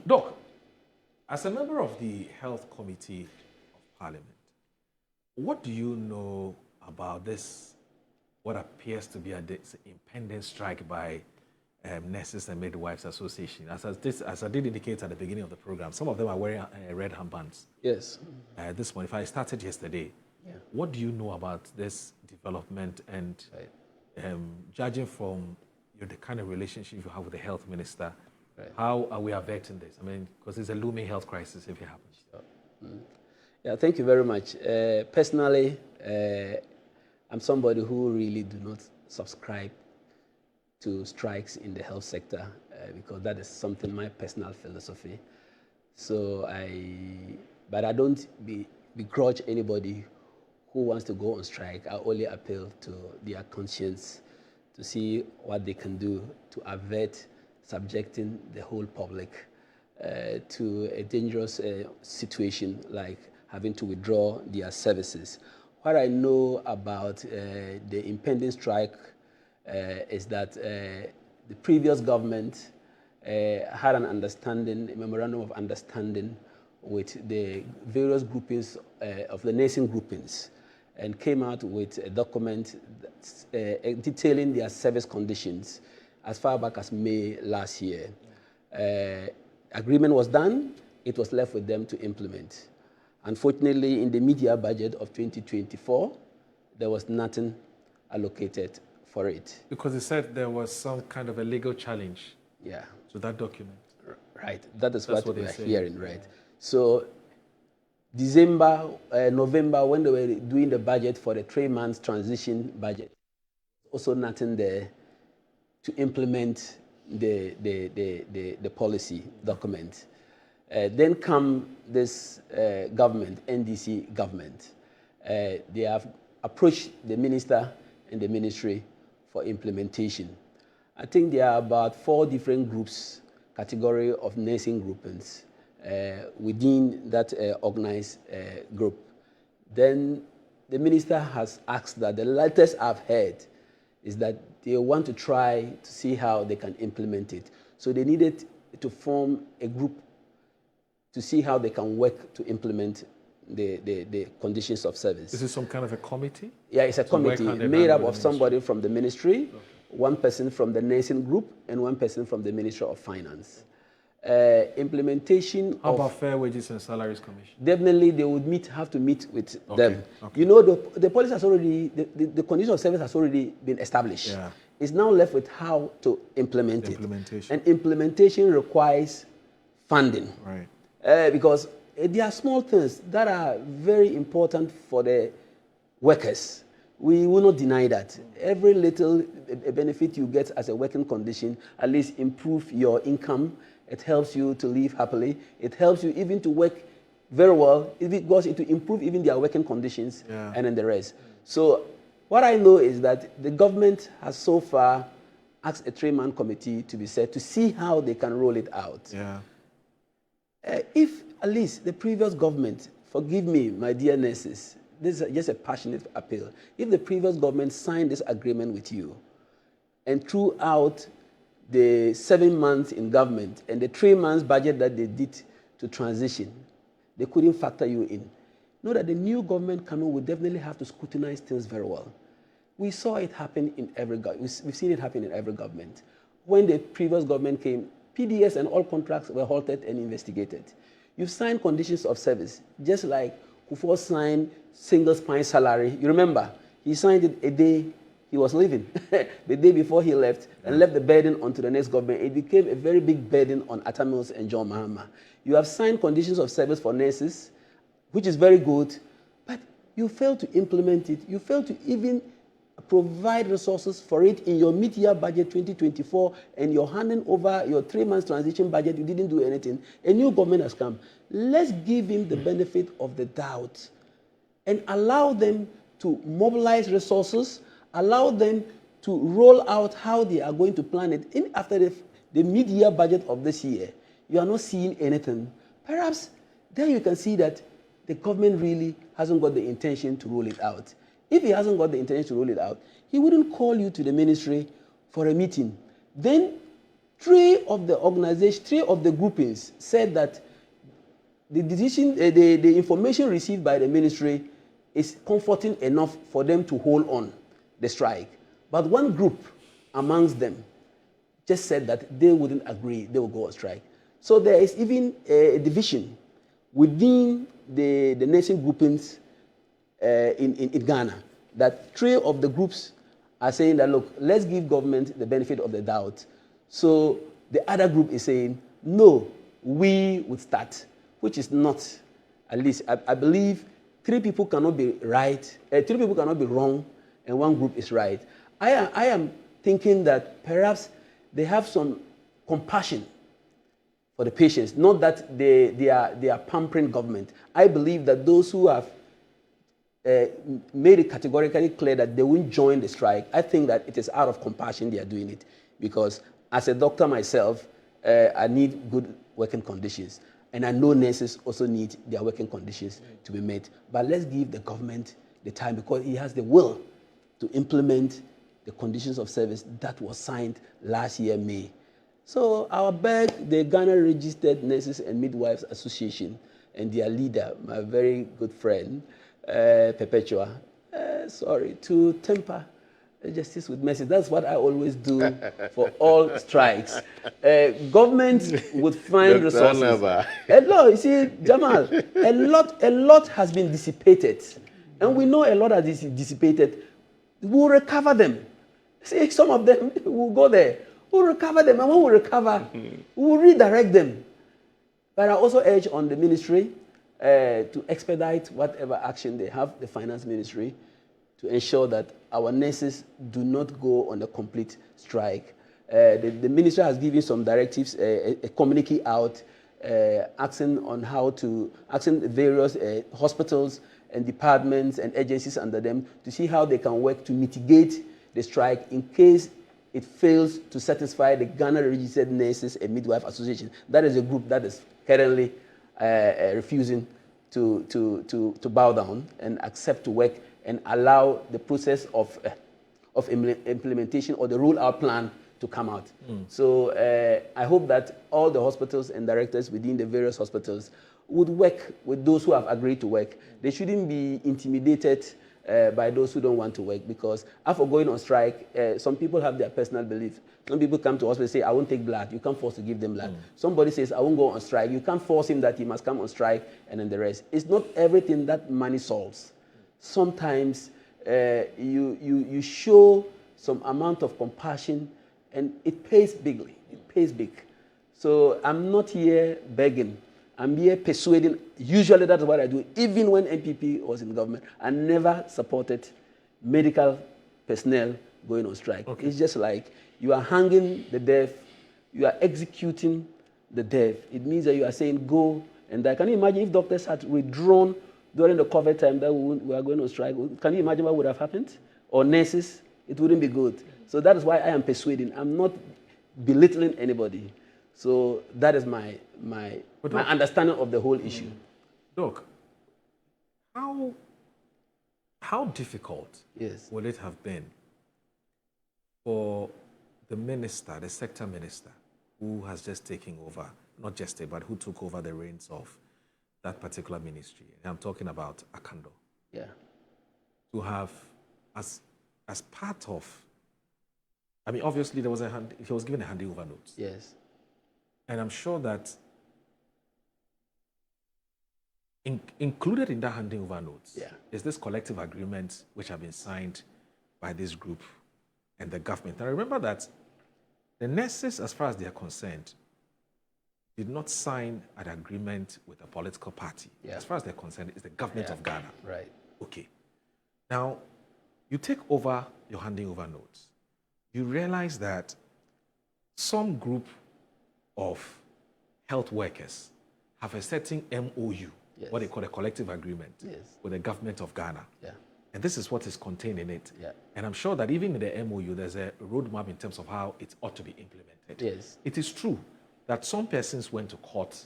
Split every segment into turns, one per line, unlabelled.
Doc, as a member of the Health Committee of Parliament, what do you know about this, what appears to be an impending strike by Nurses and Midwives Association? As I did indicate at the beginning of the program, some of them are wearing red armbands.
Yes.
This morning, if I started yesterday, what do you know about this development? And judging from the kind of relationship you have with the health minister, how are we averting this? I mean, because it's a looming health crisis if it happens.
Yeah, thank you very much. Personally, I'm somebody who really do not subscribe to strikes in the health sector because that is something my personal philosophy. But I don't begrudge anybody who wants to go on strike. I only appeal to their conscience to see what they can do to avert subjecting the whole public to a dangerous situation like having to withdraw their services. What I know about the impending strike is that the previous government had an understanding, a memorandum of understanding with the various groupings of the nursing groupings, and came out with a document detailing their service conditions as far back as May last year. Agreement was done, it was left with them to implement. Unfortunately, in the media budget of 2024, there was nothing allocated for it.
Because they said there was some kind of a legal challenge to that document.
Right, that's what we are hearing, right? So December, November, when they were doing the budget for the 3 months transition budget, also nothing there to implement the policy document. Then come this government, NDC government. They have approached the minister and the ministry for implementation. I think there are about 4 different groups, category of nursing groupings within that organized group. Then the minister has asked that the latest I've heard is that they want to try to see how they can implement it. So they needed to form a group to see how they can work to implement the conditions of service.
Is it some kind of a committee?
Yeah, it's a committee made up of somebody from the ministry, one person from the nursing group, and one person from the Ministry of Finance. Implementation
How about Fair Wages and Salaries Commission?
Definitely, they would have to meet with them. Okay. You know, the policy has already, the condition of service has already been established.
Yeah.
It's now left with how to implement it. And implementation requires funding.
Right.
Because there are small things that are very important for the workers. We will not deny that. Every little benefit you get as a working condition at least improve your income. It helps you to live happily. It helps you even to work very well. It goes to improve even their working conditions and then the rest. So what I know is that the government has so far asked a 3-man committee to be set to see how they can roll it out.
Yeah.
If at least the previous government, forgive me, my dear nurses, this is just a passionate appeal. If the previous government signed this agreement with you and throughout the 7 months in government and the 3 months budget that they did to transition, they couldn't factor you in. Know that the new government coming will definitely have to scrutinize things very well. We saw it happen in every government. We've seen it happen in every government. When the previous government came, PDS and all contracts were halted and investigated. You've signed conditions of service, just like Kufuor signed single spine salary. You remember, he signed it a day he was leaving, the day before he left, and left the burden onto the next government. It became a very big burden on Atta Mills and John Mahama. You have signed conditions of service for nurses, which is very good, but you failed to implement it. You failed to even provide resources for it in your mid-year budget 2024, and you're handing over your 3 months transition budget. You didn't do anything. A new government has come. Let's give him the benefit of the doubt and allow them to mobilize resources, allow them to roll out how they are going to plan it. In after the mid-year budget of this year, you are not seeing anything. Perhaps then you can see that the government really hasn't got the intention to roll it out. If he hasn't got the intention to roll it out, he wouldn't call you to the ministry for a meeting. Then Three of the groupings said that the decision, the information received by the ministry is comforting enough for them to hold on the strike. But one group amongst them just said that they wouldn't agree, they will go on strike. So there is even a division within the nation groupings in Ghana, that three of the groups are saying that, look, let's give government the benefit of the doubt. So the other group is saying, no, we would start, which is not, at least, I believe three people cannot be right, three people cannot be wrong, and one group is right. I am thinking that perhaps they have some compassion for the patients, not that they are pampering government. I believe that those who have made it categorically clear that they won't join the strike, I think that it is out of compassion they are doing it. Because as a doctor myself, I need good working conditions. And I know nurses also need their working conditions to be met. But let's give the government the time, because he has the will to implement the conditions of service that was signed last year, May. So I beg the Ghana Registered Nurses and Midwives Association and their leader, my very good friend, Perpetua, to temper justice with mercy. That's what I always do for all strikes. Government would find resources. A lot, you see, Jamal, a lot has been dissipated. And we know a lot has been dissipated. We'll recover them. See, some of them will go there. We'll recover them, and when we recover, we'll redirect them. But I also urge on the ministry to expedite whatever action they have, the finance ministry, to ensure that our nurses do not go on a complete strike. The ministry has given some directives, a communique out, asking various hospitals and departments and agencies under them to see how they can work to mitigate the strike in case it fails to satisfy the Ghana Registered Nurses and Midwife Association. That is a group that is currently refusing to bow down and accept to work and allow the process of implementation or the roll-out plan to come out. So I hope that all the hospitals and directors within the various hospitals would work with those who have agreed to work. They shouldn't be intimidated by those who don't want to work, because after going on strike, some people have their personal beliefs. Some people come to hospital and say, I won't take blood. You can't force to give them blood. Somebody says, I won't go on strike. You can't force him that he must come on strike, and then the rest. It's not everything that money solves. Sometimes you show some amount of compassion, and it pays bigly. It pays big. So I'm not here begging. I'm here persuading. Usually that's what I do. Even when MPP was in government, I never supported medical personnel going on strike. Okay. It's just like you are hanging the deaf, you are executing the deaf. It means that you are saying go and die. Can you imagine if doctors had withdrawn during the COVID time that we are going on strike? Can you imagine what would have happened? Or nurses? It wouldn't be good. So that is why I am persuading. I'm not belittling anybody. So that is my understanding of the whole issue.
Doc, how difficult would it have been for the minister, the sector minister, who has just taken over, not just but who took over the reins of that particular ministry? And I'm talking about Akando.
Yeah.
To have, as part of, I mean, obviously there was he was given a handover note.
Yes.
And I'm sure that included in that handing over notes is this collective agreement which have been signed by this group and the government. Now remember that the nurses, as far as they are concerned, did not sign an agreement with a political party. Yeah. As far as they're concerned, it's the government of Ghana.
Right.
Okay. Now, you take over your handing over notes. You realize that some group of health workers have a certain MOU, what they call a collective agreement, with the government of Ghana.
Yeah.
And this is what is contained in it.
Yeah.
And I'm sure that even in the MOU, there's a roadmap in terms of how it ought to be implemented.
Yes.
It is true that some persons went to court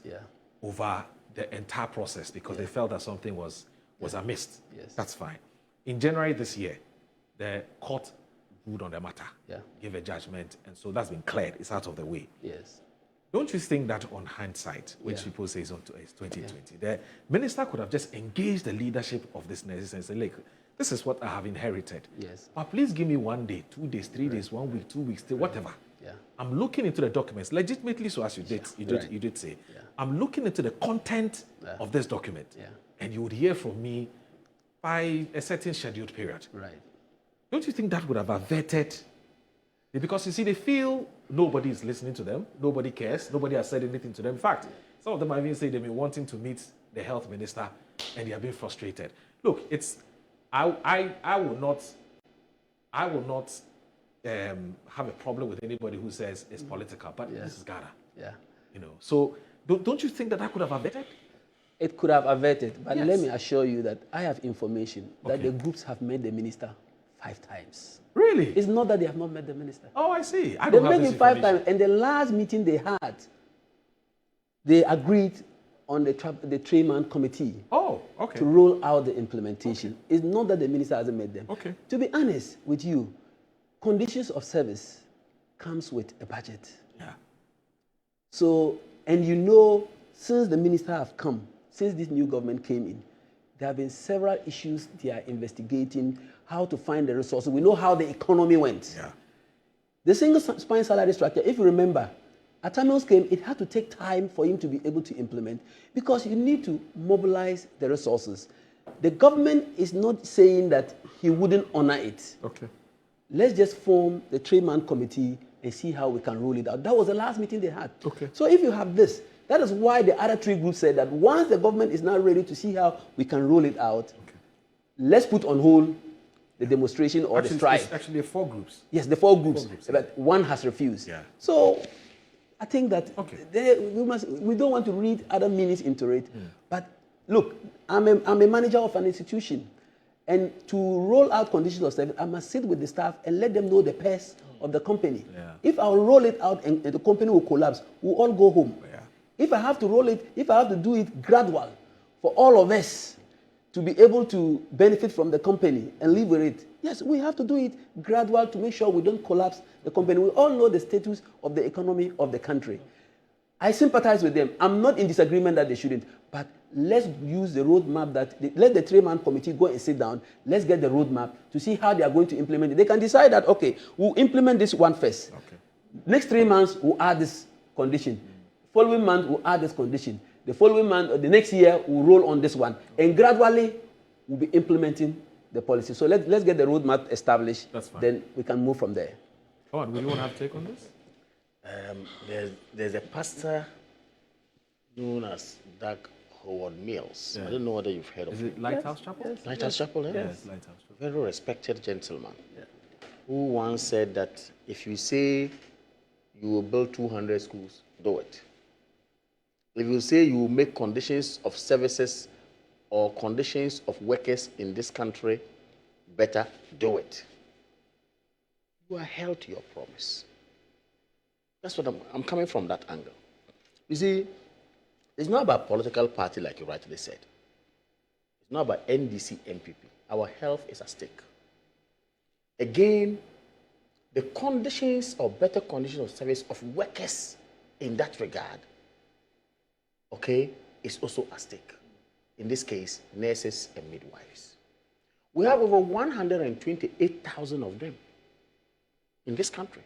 over the entire process because they felt that something was amiss.
Yes.
That's fine. In January this year, the court ruled on the matter,
Yeah.
give a judgment, and so that's been cleared. It's out of the way.
Yes.
Don't you think that on hindsight, which
Yeah.
people say is 2020, the minister could have just engaged the leadership of this nurses and said, look, this is what I have inherited.
Yes.
But please give me 1 day, 2 days, 3 days, 1 week, 2 weeks, whatever.
Yeah.
I'm looking into the documents legitimately, so as you did,
Right.
you did say.
Yeah.
I'm looking into the content of this document,
Yeah.
and you would hear from me by a certain scheduled period.
Right.
Don't you think that would have averted? Because you see, they feel nobody is listening to them, nobody cares, nobody has said anything to them. In fact, some of them have even said they've been wanting to meet the health minister, and they are being frustrated. Look, it's I will not have a problem with anybody who says it's political, but this is Ghana.
Yeah.
You know, so don't you think that could have averted?
It could have averted, but
Yes.
let me assure you that I have information that
Okay.
the groups have met the minister 5 times.
Really?
It's not that they have not met the minister.
Oh, I see. I
They
don't have
met
this
him 5
information.
times, and the last meeting they had, they agreed on the three-man committee
Oh, okay.
to roll out the implementation. It's not that the minister hasn't met them.
Okay.
To be honest with you, conditions of service comes with a budget.
Yeah.
So, and you know, since the minister have come, since this new government came in, there have been several issues they are investigating, how to find the resources. We know how the economy went.
Yeah.
The single spine salary structure, if you remember, Atamils came, it had to take time for him to be able to implement because you need to mobilize the resources. The government is not saying that he wouldn't honor it.
Okay.
Let's just form the three-man committee and see how we can roll it out. That was the last meeting they had.
Okay.
So if you have this, that is why the other 3 groups said that once the government is now ready to see how we can roll it out, let's put on hold the demonstration or the strike.
It's actually 4 groups.
Yes, the 4 groups,
groups,
but one has refused.
Yeah.
So I think that
Okay.
we don't want to read other meanings into it. But look, I'm a manager of an institution. And to roll out conditions of service, I must sit with the staff and let them know the pace of the company.
Yeah.
If I will roll it out and the company will collapse, we'll all go home.
Yeah.
If I have to roll it, if I have to do it gradual for all of us to be able to benefit from the company and live with it, yes, we have to do it gradual to make sure we don't collapse the company. We all know the status of the economy of the country. I sympathize with them. I'm not in disagreement that they shouldn't, but let's use the roadmap let the three-man committee go and sit down. Let's get the roadmap to see how they are going to implement it. They can decide that, okay, we'll implement this one first.
Okay.
Next 3 months, we'll add this condition. Following month, we'll add this condition. The following month, or the next year, we'll roll on this one. And gradually, we'll be implementing the policy. So let's get the roadmap established.
That's fine.
Then we can move from there.
Oh, and would you want to have a take on this?
There's a pastor known as Doug Howard Mills.
Yeah.
I don't know whether you've heard of
Is
him.
it Lighthouse Chapel?
Lighthouse Chapel,
Yes, Lighthouse Chapel.
Very respected gentleman who once said that if you say you will build 200 schools, do it. If you say you will make conditions of services or conditions of workers in this country better, do it. You are held to your promise. That's what I'm coming from that angle. You see, it's not about political party like you rightly said. It's not about NDC, MPP. Our health is at stake. Again, the conditions or better conditions of service of workers in that regard, okay, is also at stake. In this case, nurses and midwives. We have over 128,000 of them in this country.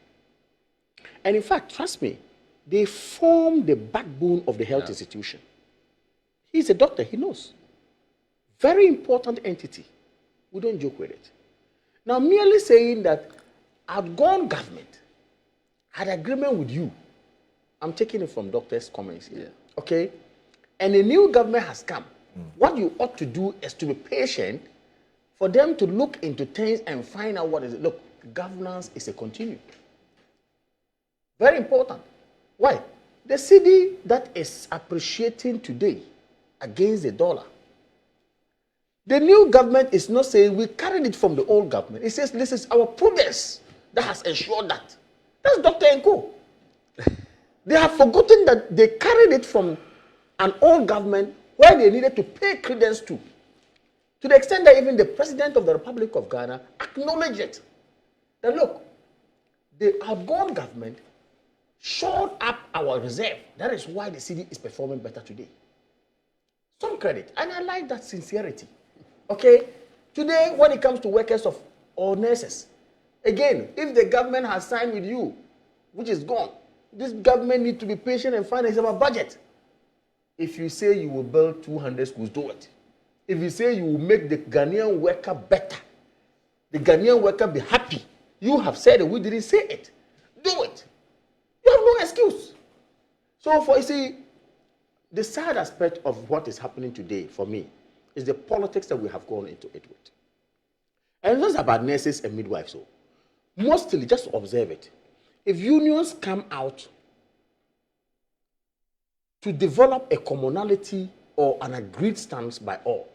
And in fact, trust me, they form the backbone of the health institution. He's a doctor, he knows. Very important entity. We don't joke with it. Now, merely saying that outgone government had agreement with you, I'm taking it from doctors' comments here, okay? And a new government has come. What you ought to do is to be patient for them to look into things and find out what is it. Look, governance is a continuum. Very important. Why? The city that is appreciating today against the dollar. The new government is not saying we carried it from the old government. It says this is our prudence that has ensured that. That's Dr. Nko. They have forgotten that they carried it from an old government where they needed to pay credence to the extent that even the President of the Republic of Ghana acknowledged it. that look, the outgoing government shored up our reserve. That is why the city is performing better today. Some credit, and I like that sincerity. Okay, today when it comes to workers or nurses, again, if the government has signed with you, which is gone, this government needs to be patient and find a budget. If you say you will build 200 schools, do it. If you say you will make the Ghanaian worker better, the Ghanaian worker be happy, you have said it, we didn't say it. Do it. You have no excuse. So for you see, the sad aspect of what is happening today for me is the politics that we have gone into it with. And it's not about nurses and midwives. So mostly, just observe it. If unions come out to develop a commonality or an agreed stance by all,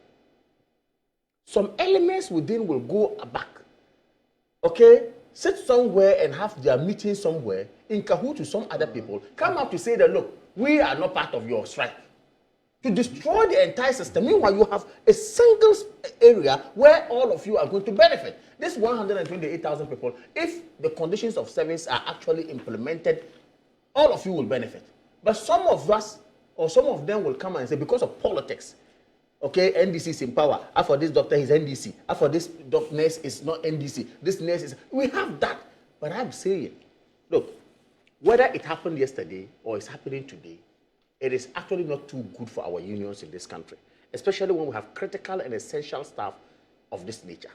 some elements within will go back. Okay? Sit somewhere and have their meeting somewhere in cahoot to some other people, come out to say that, look, we are not part of your strike. To destroy the entire system. Meanwhile, you have a single area where all of you are going to benefit. This 128,000 people, if the conditions of service are actually implemented, all of you will benefit. But some of us, or some of them will come and say, because of politics, okay, NDC is in power. For this doctor, he's NDC. For this nurse, is not NDC. This nurse is... We have that. But I'm saying, look, whether it happened yesterday or it's happening today, it is actually not too good for our unions in this country, especially when we have critical and essential staff of this nature.